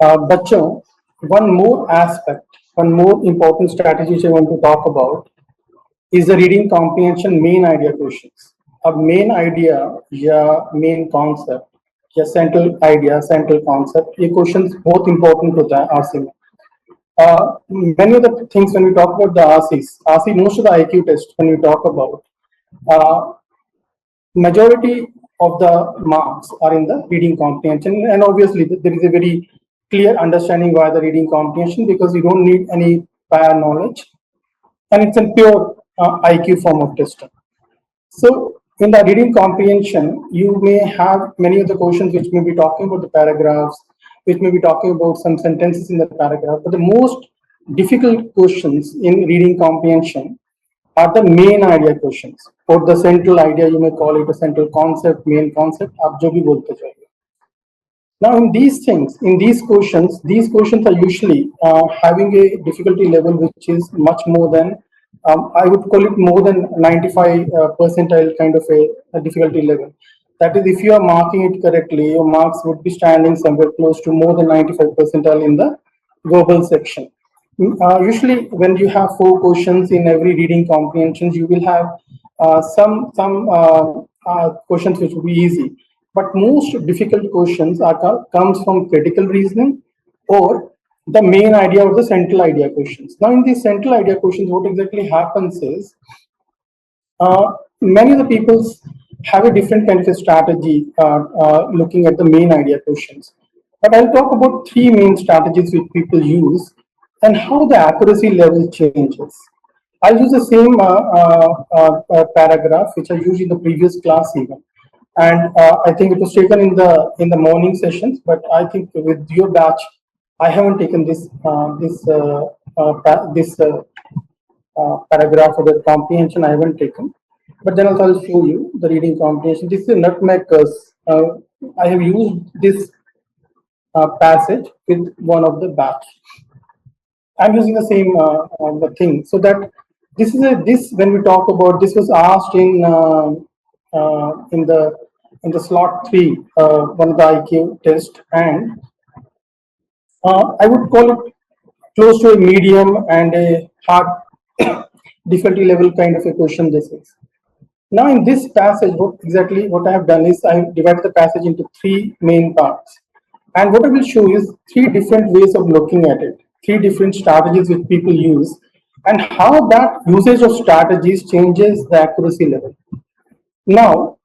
बच्चों, one more important strategy which I want to talk about is the reading comprehension main idea questions. अब main idea या main concept या central concept, ये questions बहुत important होता है RC में. Many of the things when we talk about the RC, most of the IQ tests when we talk about, majority of the marks are in the reading comprehension, and obviously there is a very clear understanding why the reading comprehension, because you don't need any prior knowledge and it's a pure IQ form of testing. So in the reading comprehension, you may have many of the questions which may be talking about the paragraphs, which may be talking about some sentences in the paragraph, but the most difficult questions in reading comprehension are the main idea questions, or the central idea. You may call it a central concept, main concept, आप जो भी बोलते जाइए. Now in these things, in these questions are usually having a difficulty level which is much more than, I would call it more than 95 percentile kind of a difficulty level. That is, if you are marking it correctly, your marks would be standing somewhere close to more than 95 percentile in the verbal section. Usually when you have 4 questions in every reading comprehension, you will have some questions which will be easy. But most difficult questions comes from critical reasoning or the main idea or the central idea questions. Now in these central idea questions, what exactly happens is, many of the people have a different kind of a strategy looking at the main idea questions. But I'll talk about 3 main strategies which people use and how the accuracy level changes. I'll use the same paragraph which I used in the previous class even. And I think it was taken in the morning sessions, but I think with your batch, I haven't taken this paragraph of the comprehension. I haven't taken, but then also I'll show you the reading comprehension. This is a nutmeg curse. I have used this passage with one of the batch. I'm using the same thing, so that this is when we talk about, this was asked in the slot 3, one of the IQ test, and I would call it close to a medium and a hard difficulty level kind of a question this is. Now in this passage, what I have done is I have divided the passage into 3 main parts, and what I will show is 3 different ways of looking at it, 3 different strategies which people use, and how that usage of strategies changes the accuracy level. Now,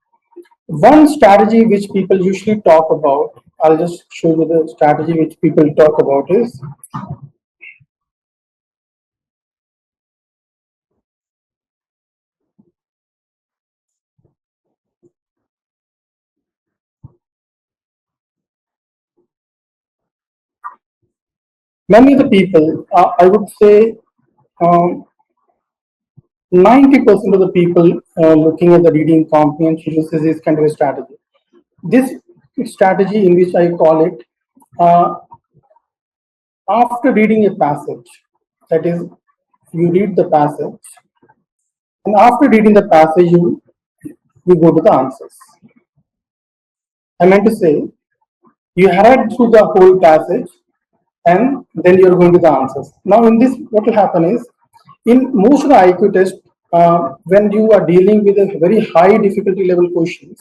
one strategy which people usually talk about, I'll just show you the strategy which people talk about is, many of the people, I would say 90% of the people looking at the reading comprehension uses this kind of a strategy. This strategy, in which I call it, after reading a passage, that is, you read the passage, and after reading the passage, you go to the answers. I meant to say, you read through the whole passage, and then you're going to the answers. Now in this, what will happen is, in most of the IQ tests, when you are dealing with a very high difficulty level questions,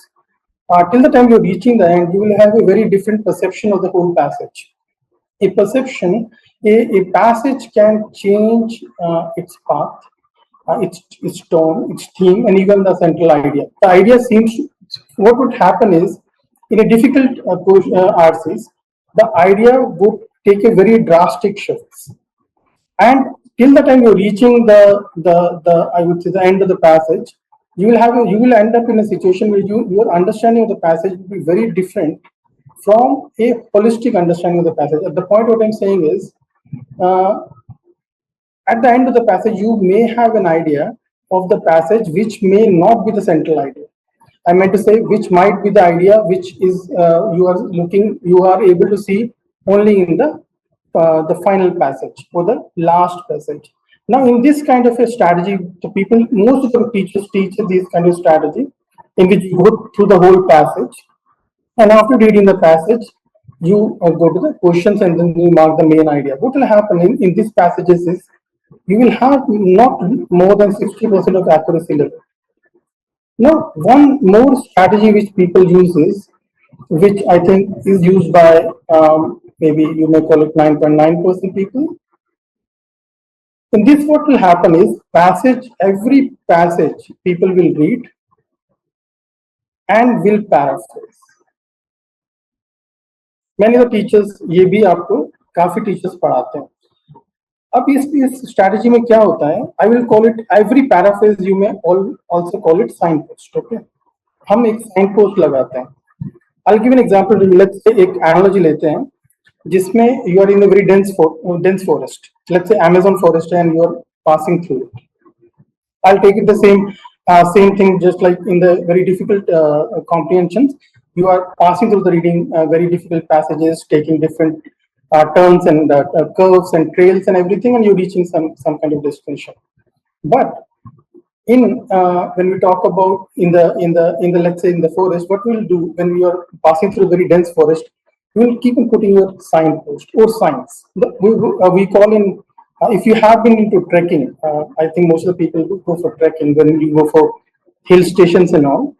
till the time you're reaching the end, you will have a very different perception of the whole passage. A passage can change its path, its tone, its theme, and even the central idea. The idea seems, what would happen is, in a difficult RCs, the idea would take a very drastic shifts, and till the time you're reaching the I would say the end of the passage, you will end up in a situation where your understanding of the passage will be very different from a holistic understanding of the passage. At the point, what I'm saying is, at the end of the passage, you may have an idea of the passage which may not be the central idea. I meant to say, which might be the idea which is you are able to see only in the final passage or the last passage. Now, in this kind of a strategy, most of the teachers teach this kind of strategy in which you go through the whole passage, and after reading the passage, you go to the questions and then you mark the main idea. What will happen in these passages is you will have not more than 60% of accuracy level. Now, one more strategy which people use is, which I think is used by maybe you may call it 9.9% people. In this, what will happen is every passage people will read and will paraphrase. Many of the teachers, ये भी आपको काफी teachers पढ़ाते हैं. अब इस strategy में क्या होता है, I will call it every paraphrase you may also call it sign post. Okay, हम एक साइन पोस्ट लगाते हैं. I give an example. Let's say एक एनालॉजी लेते हैं जिसमें you are in a very dense forest. Let's say Amazon forest and you are passing through it. I'll take it the same thing, just like in the very difficult comprehensions. You are passing through the reading very difficult passages, taking different turns and curves and trails and everything, and you're reaching some kind of destination. But in when we talk about in the let's say in the forest, what we'll do when we are passing through very dense forest, we will keep on putting your signpost or signs. We call in if you have been into trekking, I think most of the people go for trekking when you go for hill stations and all.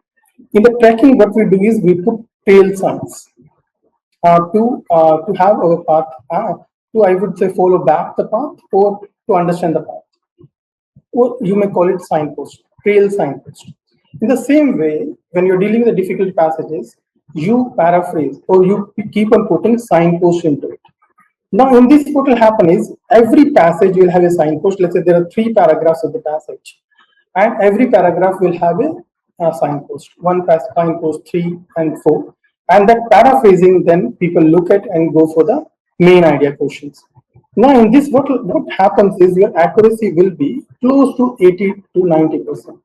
In the trekking, what we do is we put trail signs to have our path, to I would say follow back the path or to understand the path. Or you may call it signpost, trail signpost. In the same way, when you're dealing with the difficult passages, you paraphrase or you keep on putting signpost into it. Now, in this, what will happen is every passage will have a signpost. Let's say there are 3 paragraphs of the passage, and every paragraph will have a signpost. One signpost, 3 and 4, and that paraphrasing, then people look at and go for the main idea questions. Now, in this, what happens is your accuracy will be close to 80 to 90%.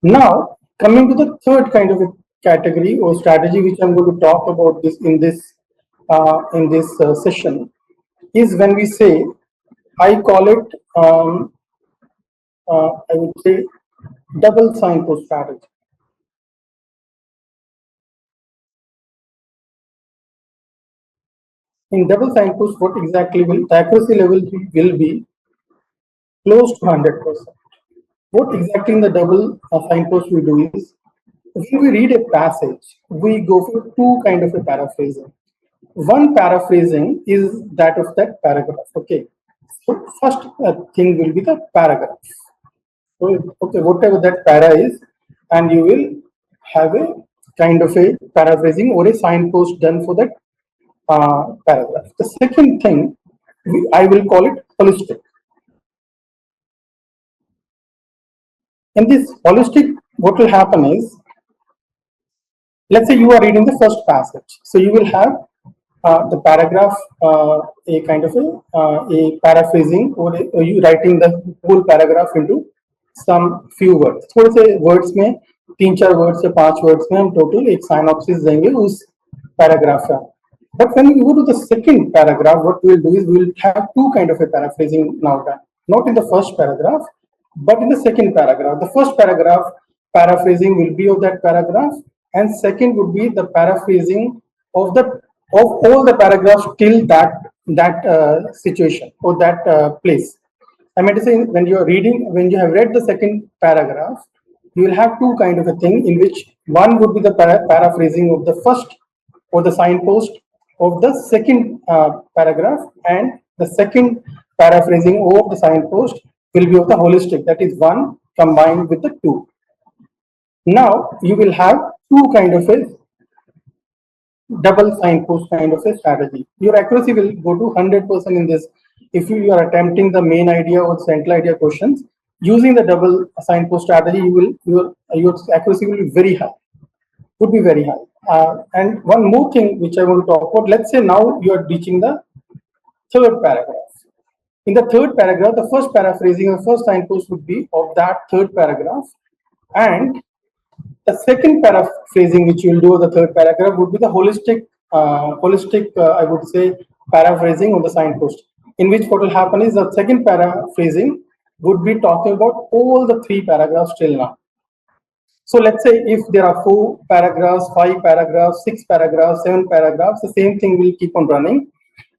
Now, coming to the third kind of a category or strategy, which I'm going to talk about this in this session, is when we say, I call it I would say double signpost strategy. In double signpost, what exactly will the accuracy level will be close to 100%. What exactly in the double signpost we do is, when we read a passage, we go for 2 kind of a paraphrasing. One paraphrasing is that of that paragraph. Okay, so first thing will be the paragraph. So, okay, whatever that para is, and you will have a kind of a paraphrasing or a signpost done for that paragraph. The second thing, I will call it holistic. In this holistic, what will happen is, let's say you are reading the first passage, so you will have the paragraph, a kind of a paraphrasing, or you writing the whole paragraph into some few words. थोड़े से words में 3-4 words या 5 words में हम total एक synopsis देंगे उस paragraph का. But when we go to the second paragraph, what we will do is we will have 2 kind of a paraphrasing now done. Not in the first paragraph, but in the second paragraph. The first paragraph paraphrasing will be of that paragraph, and second would be the paraphrasing of all the paragraphs till that situation or that place. I meant to say, when you are reading, when you have read the second paragraph, you will have 2 kind of a thing, in which one would be the paraphrasing of the first or the signpost of the second paragraph, and the second paraphrasing of the signpost will be of the holistic, that is 1 combined with the 2. Now you will have 2 kind of a double signpost kind of a strategy. Your accuracy will go to 100% in this. If you are attempting the main idea or central idea questions using the double signpost strategy, your accuracy will be very high. Would be very high. And one more thing which I want to talk about. Let's say now you are reaching the third paragraph. In the third paragraph, the first paraphrasing or first signpost would be of that third paragraph, and the second paraphrasing which you will do of the third paragraph would be the holistic, I would say, paraphrasing of the signpost, in which what will happen is the second paraphrasing would be talking about all the 3 paragraphs till now. So let's say if there are 4 paragraphs, 5 paragraphs, 6 paragraphs, 7 paragraphs, the same thing will keep on running.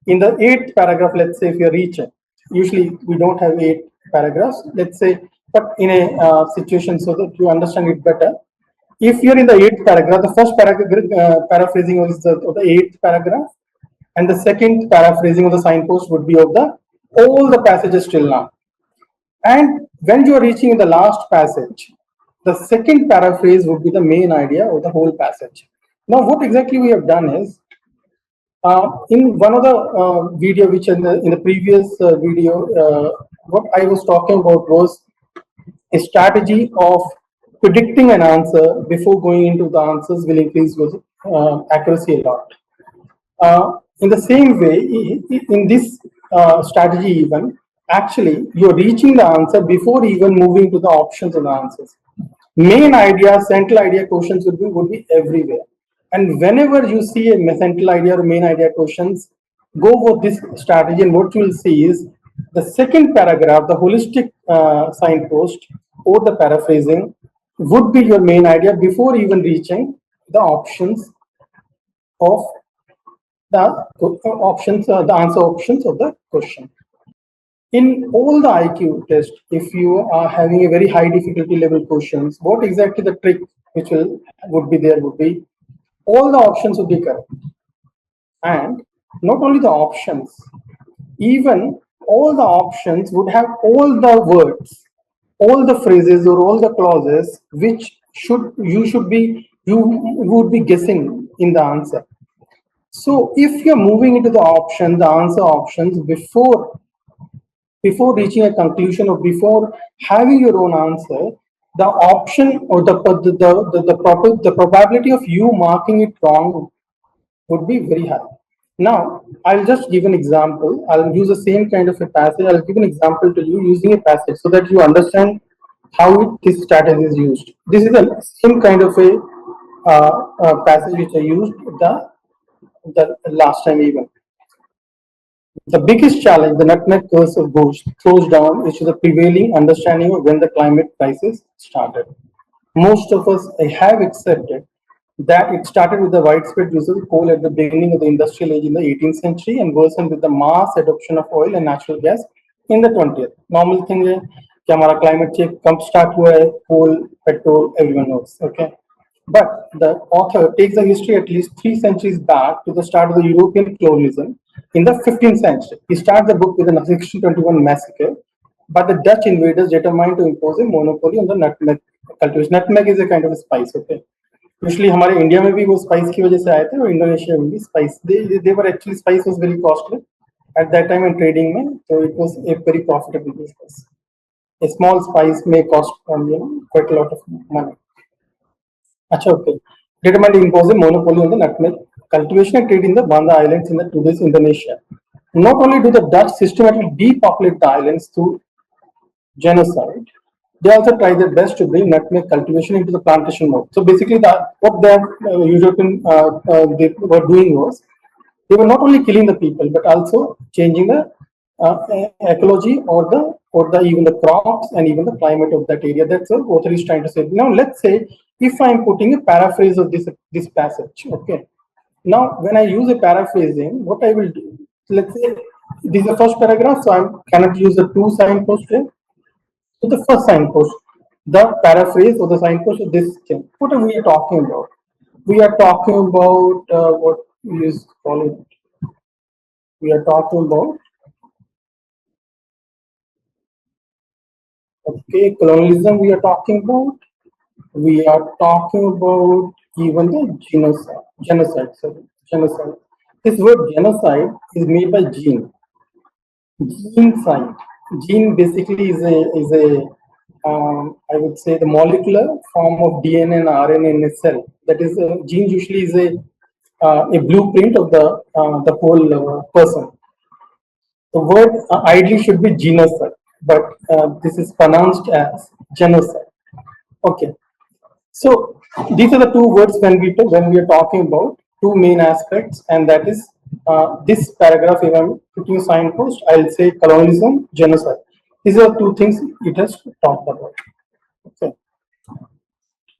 In the 8th paragraph, let's say if you're reaching, usually we don't have 8 paragraphs, let's say, but in a situation so that you understand it better. If you're in the 8th paragraph, the first paragraph paraphrasing of the 8th paragraph, and the second paraphrasing of the signpost would be of the all the passages till now. And when you are reaching in the last passage, the second paraphrase would be the main idea of the whole passage. Now, what exactly we have done is, in one of the video, which in the previous video, what I was talking about was a strategy of predicting an answer before going into the answers will increase your accuracy a lot. In the same way, in this strategy even, actually, you're reaching the answer before even moving to the options and the answers. Main idea, central idea questions would be everywhere. And whenever you see a central idea or main idea questions, go for this strategy, and what you will see is the second paragraph, the holistic signpost or the paraphrasing would be your main idea before even reaching the options of the the answer options of the question. In all the IQ test, if you are having a very high difficulty level questions, what exactly the trick which would be there would be all the options would be correct. And not only the options, even all the options would have all the words, all the phrases or all the clauses which you would be guessing in the answer. So if you're moving into the option, the answer options before reaching a conclusion or before having your own answer, the option or the probability of you marking it wrong would be very high. Now, I'll just give an example. I'll use the same kind of a passage. I'll give an example to you using a passage so that you understand how this strategy is used. This is the same kind of a passage which I used the last time even. The biggest challenge the nutmeg cursor throws down is to the prevailing understanding of when the climate crisis started. Most of us have accepted that it started with the widespread use of coal at the beginning of the industrial age in the 18th century and worsened with the mass adoption of oil and natural gas in the 20th. Normal thing है कि हमारा climate change कब start हुआ है, coal, petrol, everyone knows, okay. But the author takes the history at least 3 centuries back to the start of the European colonialism in the 15th century. He starts the book with the 1621 massacre, but the Dutch invaders determined to impose a monopoly on the nutmeg cultivation. Nutmeg is a kind of a spice, okay. Usually हमारे India में भी वो spice की वजह से आए थे और इंडोनेशिया में भी spice they were actually spice was very costly at that time in trading में, so it was a very profitable business. A small spice may cost quite a lot of money. Achha, okay. Determined to impose a monopoly on the nutmeg cultivation and trade in the Banda Islands in the today's Indonesia. Not only do the Dutch systematically depopulate the islands through genocide, they also try their best to bring nutmeg cultivation into the plantation mode. So basically, what the European they were doing was they were not only killing the people but also changing the ecology or the even the crops and even the climate of that area. That's what author is trying to say. Now, let's say if I am putting a paraphrase of this passage, okay. Now, when I use a paraphrasing, what I will do, let's say this is the first paragraph, so I cannot use the two signposts here. So the first signpost, the paraphrase or the signpost of this thing. What are we talking about? We are talking about what is call it. We are talking about colonialism. We are talking about. We are talking about even the genocide. Genocide. This word genocide is made by gene. Gene side. Gene basically is a I would say the molecular form of DNA and RNA in a cell. That is, gene usually is a blueprint of the whole person. The word ideally should be genocide, but this is pronounced as genocide. Okay, so these are the two words when we are talking about two main aspects, and that is this paragraph. If I'm putting a signpost, I'll say colonialism, genocide. These are two things it has talked about. Okay.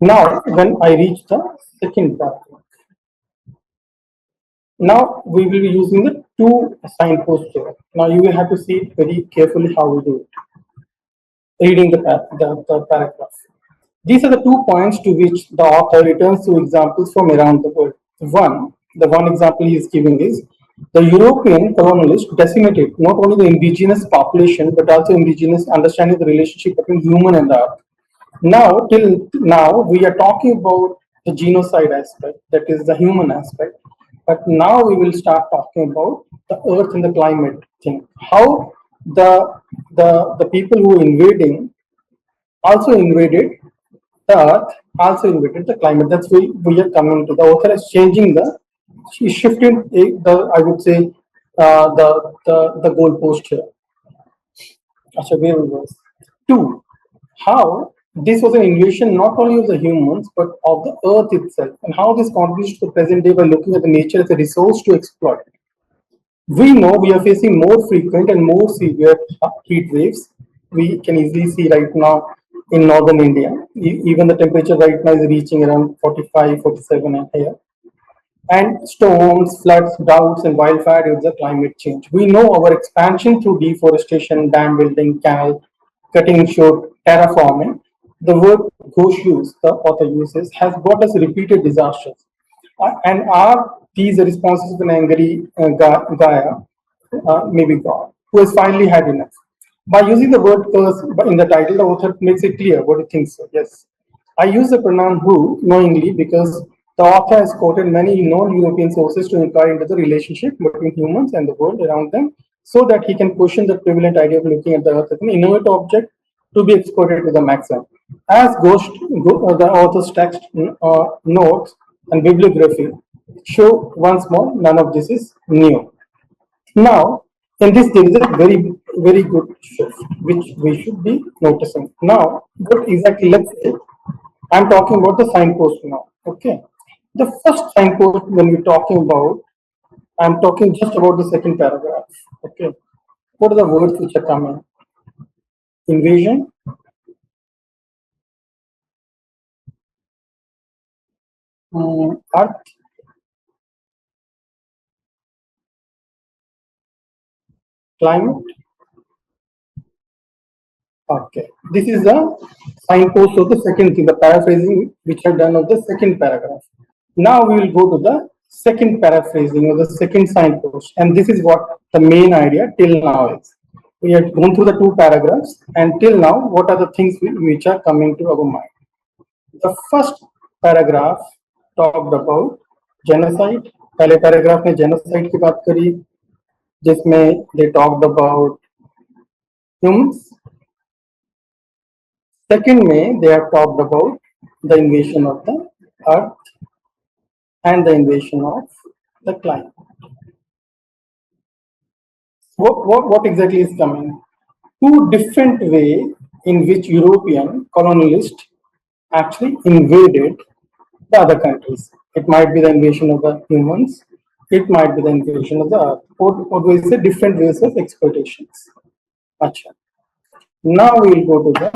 Now, when I reach the second paragraph, now we will be using the two signposts here. Now you will have to see it very carefully how we do it. Reading the paragraph. These are the 2 points to which the author returns to examples from around the world. The one example he is giving is the European colonialists decimated not only the indigenous population but also indigenous understanding the relationship between human and the earth. Now, till now, we are talking about the genocide aspect, that is the human aspect. But now we will start talking about the earth and the climate thing. How the people who invading also invaded the earth, also invaded the climate. That's why we are coming to the author is changing she shifted the I would say the goalpost here. Achha, where we was. Two, how this was an invasion not only of the humans but of the earth itself, and how this contributes to the present day by looking at the nature as a resource to exploit. We know we are facing more frequent and more severe heat waves. We can easily see right now in northern India, even the temperature right now is reaching around 45, 47 and here. And storms, floods, droughts, and wildfire due to the climate change. We know our expansion through deforestation, dam building, canal cutting short, terraforming. The word ghosh use, the author uses, has brought us repeated disasters. And are these the responses of an angry Gaia, maybe God, who has finally had enough? By using the word curse in the title, the author makes it clear what he thinks. So, yes. I use the pronoun who knowingly because the author has quoted many known European sources to inquire into the relationship between humans and the world around them so that he can question the prevalent idea of looking at the earth as an inert object to be exploited to the maximum. As the author's text notes and bibliography show once more, none of this is new. Now, in this there is a very good shift which we should be noticing. Now, what exactly? Let's say I'm talking about the signpost now. Okay, the first signpost when we're talking about, I'm talking just about the second paragraph. Okay, what are the words which are coming? Invasion, earth, climate. Okay, this is the signpost of the second thing, the paraphrasing which I've done of the second paragraph. Now we will go to the second paraphrasing or the second signpost, and this is what the main idea till now is. We have gone through the two paragraphs, and till now, what are the things which are coming to our mind? The first paragraph talked about genocide. पहले paragraph में genocide की बात करी, जिसमें they talked about humans. Second में they have talked about the invasion of the earth and the invasion of the climate. What exactly is coming? Two different ways in which European colonialists actually invaded the other countries. It might be the invasion of the humans, it might be the invasion of the earth. What we say different ways of exploitations. Achha. Now we will go to the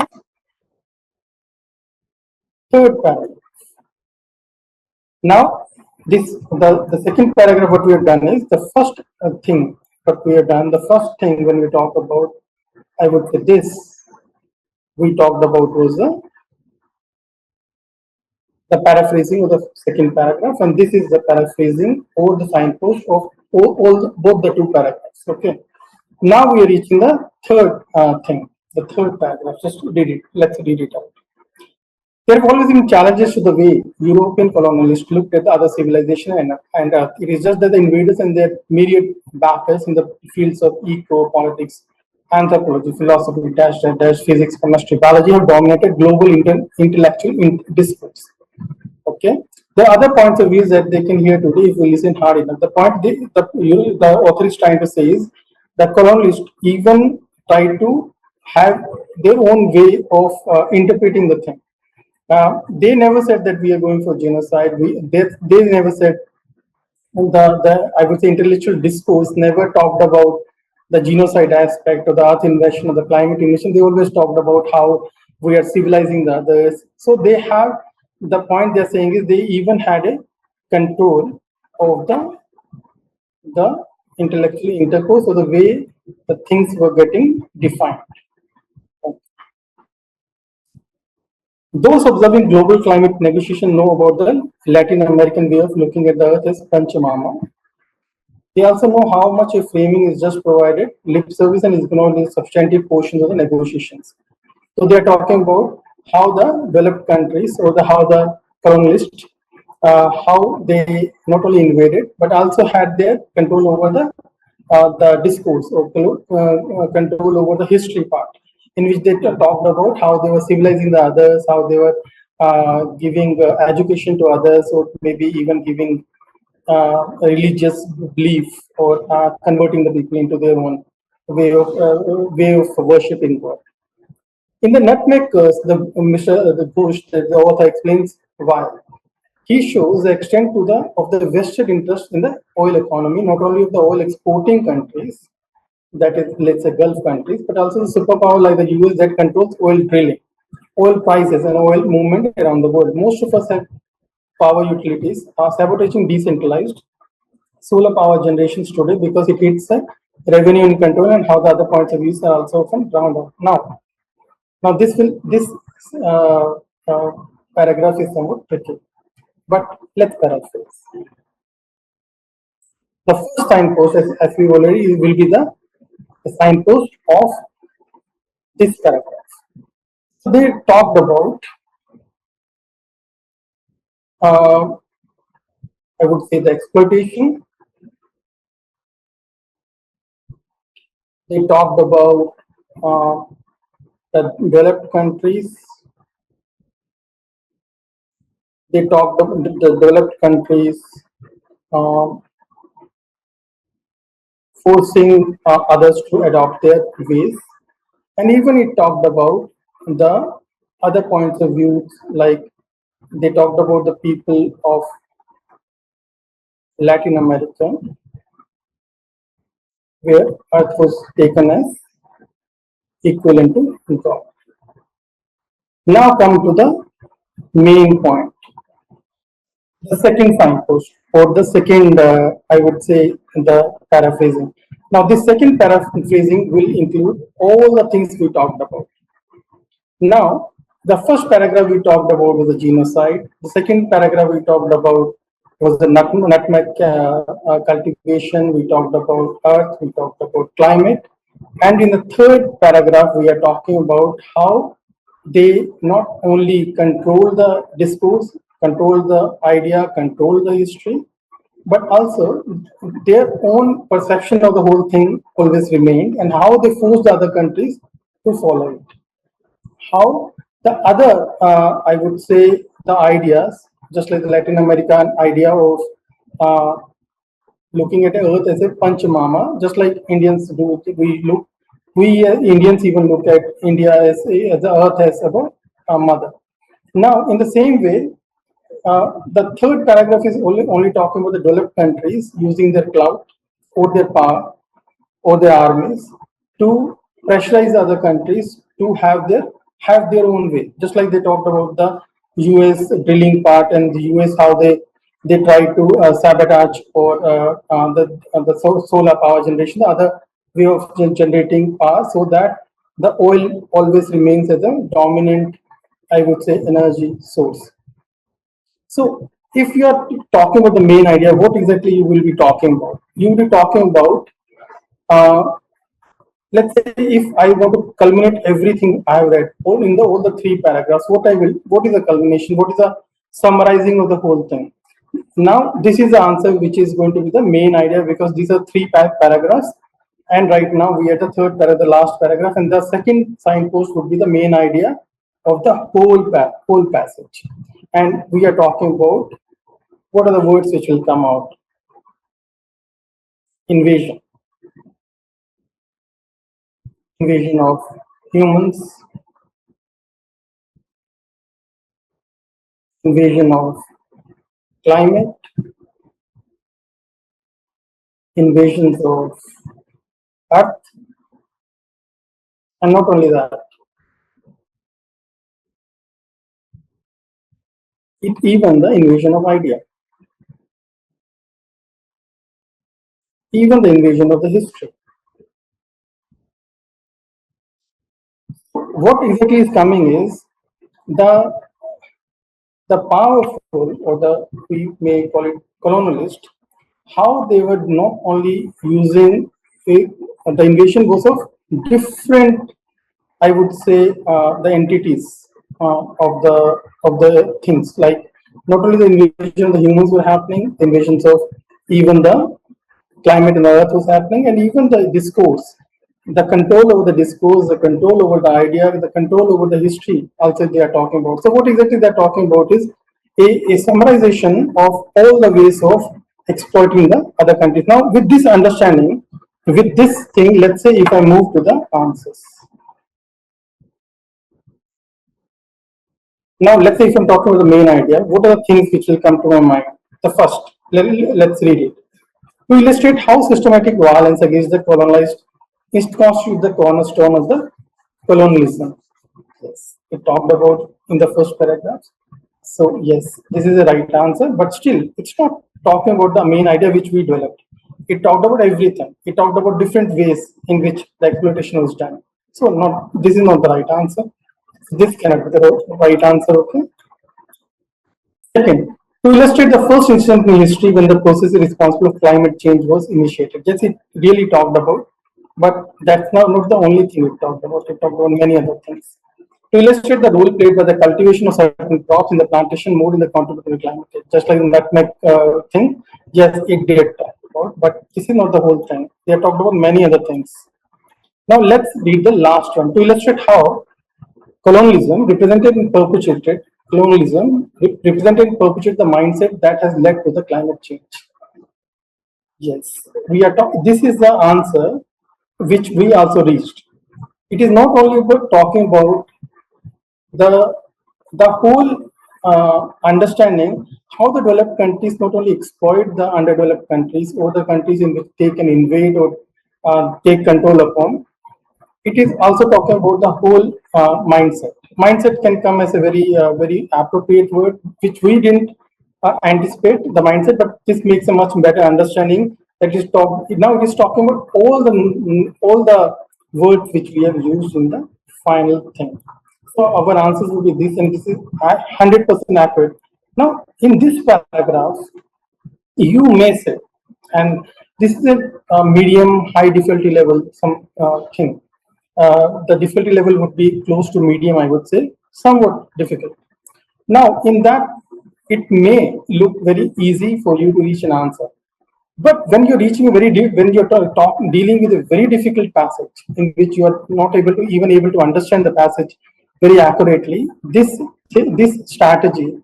third paragraph. Now, the second paragraph, what we have done is the first thing what we have done, the first thing when we talk about, I would say this, we talked about was the paraphrasing of the second paragraph, and this is the paraphrasing or the signpost of both the two paragraphs. Okay. Now we are reaching the third thing, the third paragraph. Just read it. Let's read it out. There have always been challenges to the way European colonialists looked at the other civilization and it is just that the invaders and their myriad backers in the fields of eco, politics, anthropology, philosophy, physics, chemistry, biology have dominated global intellectual discourse. Okay. There are other points of view that they can hear today if we listen hard enough. The point the author is trying to say is that colonialists even try to have their own way of interpreting the thing. They never said that we are going for genocide. They never said the I would say intellectual discourse never talked about the genocide aspect or the earth invasion or the climate invasion. They always talked about how we are civilizing the others. So they have the point they're saying is they even had a control of the intellectual intercourse or the way the things were getting defined. Those observing global climate negotiation know about the Latin American way of looking at the earth as Panchamama. They also know how much a framing is just provided lip service and is ignored in substantive portions of the negotiations. So they are talking about how the developed countries or how the colonialists, how they not only invaded but also had their control over the discourse or control over the history part, in which they talked about how they were civilizing the others, how they were giving education to others, or maybe even giving religious belief or converting the people into their own way of worshiping God. In the nutmeg curse, the Bush, the author explains why. He shows the extent to of the vested interest in the oil economy, not only of the oil exporting countries, that is, let's say, Gulf countries, but also the superpower like the US that controls oil drilling, oil prices, and oil movement around the world. Most of us have power utilities are sabotaging decentralized solar power generations today because it hits the revenue and control, and how the other points of view are also often drowned out. Now this uh, uh, paragraph is somewhat tricky, but let's paraphrase. The first signpost, as we already will be the signpost of this paragraph. So they talked about, uh, I would say, the exploitation. They talked about uh, the developed countries. They talked about the developed countries uh, forcing others to adopt their ways. And even it talked about the other points of view, like they talked about the people of Latin America, where Earth was taken as equivalent to God. Now come to the main point, the second signpost, or the second, I would say, the paraphrasing. Now, this second paraphrasing will include all the things we talked about. Now, the first paragraph we talked about was the genocide. The second paragraph we talked about was the nutmeg cultivation. We talked about earth. We talked about climate. And in the third paragraph, we are talking about how they not only control the discourse, control the idea, control the history, but also their own perception of the whole thing always remained, and how they forced the other countries to follow it. How the other, I would say, the ideas, just like the Latin American idea of uh, looking at Earth as a Panchamama, just like Indians do. We Indians even look at India as the Earth as a mother. Now, in the same way, the third paragraph is only talking about the developed countries using their clout or their power or their armies to pressurize other countries to have their own way. Just like they talked about the US drilling part, and the US how they try to sabotage or the solar power generation, the other way of generating power, so that the oil always remains as a dominant, I would say, energy source. So if you are talking about the main idea, what exactly you will be talking about? You will be talking about, uh, let's say, if I want to culminate everything I have read, all the three paragraphs, what is the culmination? What is the summarizing of the whole thing? Now, this is the answer which is going to be the main idea, because these are three paragraphs, and right now we are at the third paragraph, the last paragraph, and the second signpost would be the main idea of the whole passage. And we are talking about what are the words which will come out: invasion, invasion of humans, invasion of climate, invasions of earth, and not only that, even the invasion of idea, even the invasion of the history. What exactly is coming is the powerful, or the, we may call it colonialist, how they were not only using the invasion was of different, I would say, the entities of the things, like not only the invasion of the humans were happening, invasions of even the climate and earth was happening, and even the discourse, the control over the discourse, the control over the idea, the control over the history also they are talking about. So what exactly they're talking about is a summarization of all the ways of exploiting the other countries. Now with this understanding, with this thing, let's say if I move to the answers. Now let's say if I'm talking about the main idea, what are the things which will come to my mind? The first, let's read it. To illustrate how systematic violence against the colonized is constitutes the cornerstone of the colonialism. Yes, it talked about in the first paragraph. So yes, this is the right answer, but still, it's not talking about the main idea which we developed. It talked about everything. It talked about different ways in which the exploitation was done. So not, this is not the right answer. This cannot be the right answer. Okay. Second, to illustrate the first instance in history when the process responsible for climate change was initiated. Yes, it really talked about, but that's not the only thing it talked about. It talked about many other things. To illustrate the role played by the cultivation of certain crops in the plantation mode in the contribution to climate change, just like in that thing, yes, it did talk about, but this is not the whole thing. They have talked about many other things. Now let's read the last one to illustrate how colonialism represented and perpetuated the mindset that has led to the climate change. Yes, we are talking. This is the answer which we also reached. It is not only about talking about the whole understanding how the developed countries not only exploit the underdeveloped countries or the countries in which they can invade or take control upon. It is also talking about the whole mindset. Mindset can come as a very appropriate word, which we didn't anticipate the mindset, but this makes a much better understanding. That is talk now. It is talking about all the words which we have used in the final thing. So our answers will be this, and this is 100% accurate. Now, in this paragraph, you may say, and this is a medium high difficulty level some thing. The difficulty level would be close to medium, I would say, somewhat difficult. Now, in that, it may look very easy for you to reach an answer. But when you're reaching a very deep, when you're dealing with a very difficult passage in which you are not able to understand the passage very accurately, this strategy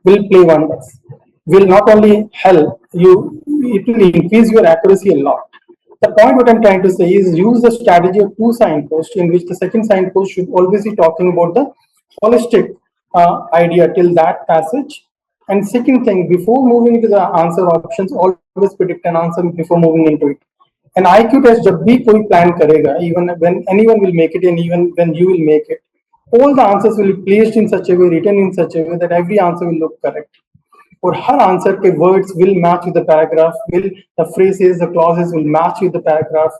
will play wonders. Will not only help you, it will increase your accuracy a lot. The point what I'm trying to say is use the strategy of two signposts, in which the second signpost should always be talking about the holistic idea till that passage. And second thing, before moving into the answer options, always predict an answer before moving into it. And IQ test जब भी कोई plan करेगा, even when anyone will make it and even when you will make it, all the answers will be placed in such a way, written in such a way that every answer will look correct. और हर answer के words will match with the paragraph, will the phrases, the clauses will match with the paragraph,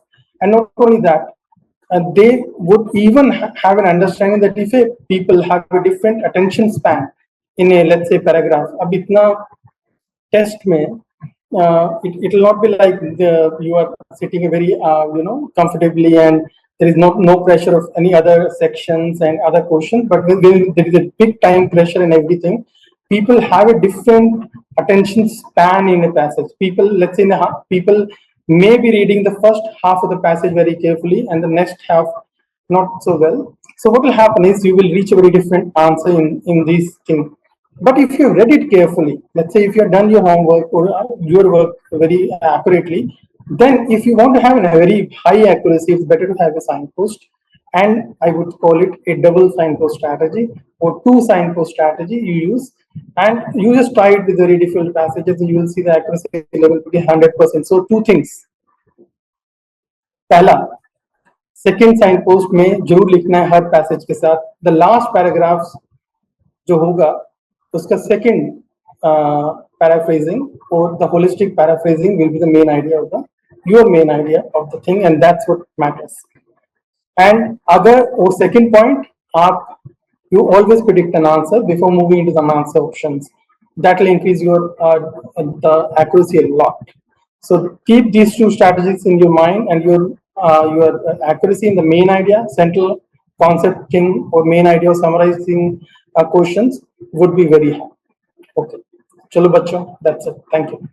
and not only that, they would even have an understanding that if a people have a different attention span in a, let's say, paragraph, अब इतना test में it will not be like you are sitting very comfortably and there is no pressure of any other sections and other questions, but when there is a big time pressure and everything, people have a different attention span in a passage. People, let's say, people may be reading the first half of the passage very carefully and the next half not so well. So what will happen is you will reach a very different answer in these things. But if you read it carefully, let's say if you have done your homework or your work very accurately, then if you want to have a very high accuracy, it's better to have a signpost. And I would call it a double signpost strategy or two signpost strategy you use. And you just try it with very difficult passages and you will see the accuracy level to be 100%. So two things. पहला, second sign post में जरूर लिखना है हर passage के साथ the last paragraph जो होगा उसका second paraphrasing or the holistic paraphrasing will be the main idea of the your main idea of the thing, and that's what matters. And other or second point, you always predict an answer before moving into the answer options. That will increase your the accuracy a lot. So keep these two strategies in your mind, and your accuracy in the main idea, central concept thing, or main idea of summarizing questions would be very high. Okay, chalo bachcho, that's it. Thank you.